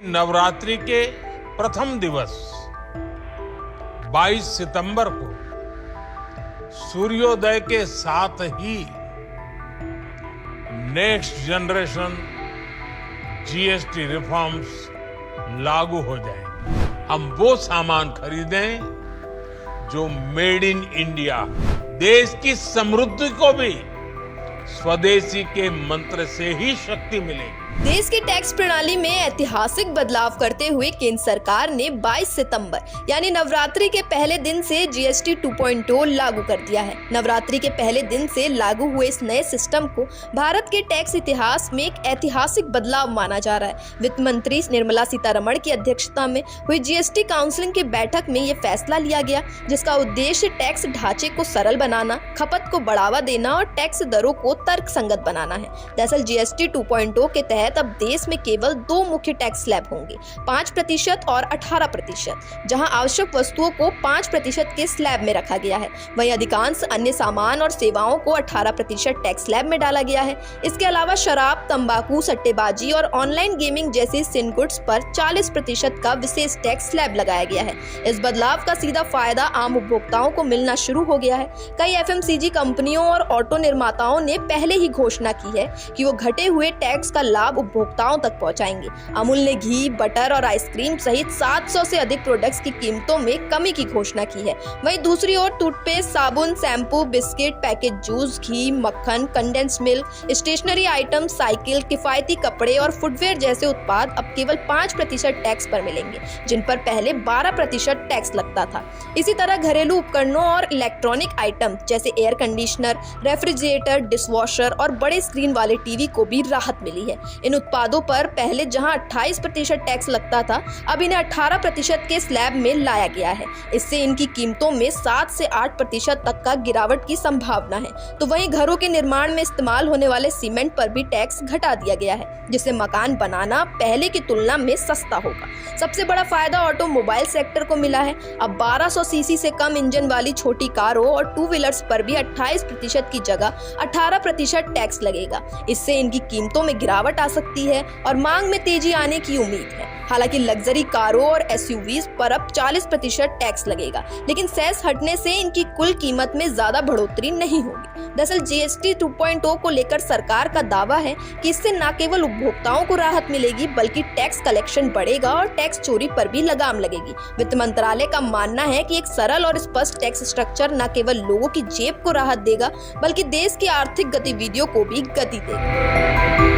नवरात्रि के प्रथम दिवस 22 सितंबर को सूर्योदय के साथ ही नेक्स्ट जनरेशन जीएसटी रिफॉर्म्स लागू हो जाएंगे। हम वो सामान खरीदें जो मेड इन इंडिया, देश की समृद्धि को भी स्वदेशी के मंत्र से ही शक्ति मिलेगी। देश की टैक्स प्रणाली में ऐतिहासिक बदलाव करते हुए केंद्र सरकार ने 22 सितंबर यानी नवरात्रि के पहले दिन से जीएसटी 2.0 लागू कर दिया है। नवरात्रि के पहले दिन से लागू हुए इस नए सिस्टम को भारत के टैक्स इतिहास में एक ऐतिहासिक बदलाव माना जा रहा है। वित्त मंत्री निर्मला सीतारमण की अध्यक्षता में हुई जीएसटी काउंसिल की बैठक में ये फैसला लिया गया, जिसका उद्देश्य टैक्स ढांचे को सरल बनाना, खपत को बढ़ावा देना और टैक्स दरों को तर्कसंगत बनाना है। दरअसल जीएसटी 2.0 के तहत अब देश में केवल दो मुख्य टैक्स स्लैब होंगे, 5% और 18%, जहां आवश्यक वस्तुओं को 5% के स्लैब में रखा गया है। वहीं अधिकांश अन्य सामान और सेवाओं को 18% टैक्स स्लैब में डाला गया है। इसके अलावा शराब, तंबाकू, सट्टेबाजी और ऑनलाइन गेमिंग जैसे सिन गुड्स पर 40% का विशेष टैक्स स्लैब लगाया गया है। इस बदलाव का सीधा फायदा आम उपभोक्ताओं को मिलना शुरू हो गया है। कई एफएमसीजी कंपनियों और ऑटो निर्माताओं ने पहले ही घोषणा की है कि वो घटे हुए टैक्स का लाभ उपभोक्ताओं तक पहुंचाएंगे। अमूल ने घी, बटर और आइसक्रीम सहित 700 से अधिक प्रोडक्ट्स की कीमतों में कमी की घोषणा की है। वहीं दूसरी ओर टूथपेस्ट, साबुन, शैम्पू, बिस्किट, पैकेट जूस, घी, मक्खन, condense milk, stationery item, cycle, किफायती कपड़े और फुटवेयर जैसे उत्पाद अब केवल 5% टैक्स पर मिलेंगे, जिन पर पहले 12% टैक्स लगता था। इसी तरह घरेलू उपकरणों और इलेक्ट्रॉनिक आइटम जैसे एयर कंडीशनर, रेफ्रिजरेटर, डिशवॉशर और बड़े स्क्रीन वाले टीवी को भी राहत मिली है। इन उत्पादों पर पहले जहां 28% टैक्स लगता था, अब इन्हें 18% के स्लैब में लाया गया है। इससे इनकी कीमतों में 7 से 8% तक का गिरावट की संभावना है। तो वहीं घरों के निर्माण में इस्तेमाल होने वाले सीमेंट पर भी टैक्स घटा दिया गया है, जिससे मकान बनाना पहले की तुलना में सस्ता होगा। सबसे बड़ा फायदा ऑटोमोबाइल सेक्टर को मिला है। अब 1200 सीसी से कम इंजन वाली छोटी कारों और टू व्हीलर्स पर भी 28% की जगह 18% टैक्स लगेगा। इससे इनकी कीमतों में गिरावट आ सकती है और मांग में तेजी आने की उम्मीद है। हालांकि लग्जरी कारों और एसयूवीज पर अब 40% टैक्स लगेगा, लेकिन सेस हटने से इनकी कुल कीमत में ज्यादा बढ़ोतरी नहीं होगी। दरअसल जीएसटी 2.0 को लेकर सरकार का दावा है कि इससे न केवल उपभोक्ताओं को राहत मिलेगी, बल्कि टैक्स कलेक्शन बढ़ेगा और टैक्स चोरी पर भी लगाम लगेगी। वित्त मंत्रालय का मानना है कि एक सरल और स्पष्ट टैक्स स्ट्रक्चर न केवल लोगों की जेब को राहत देगा, बल्कि देश की आर्थिक गतिविधियों को भी गति देगा।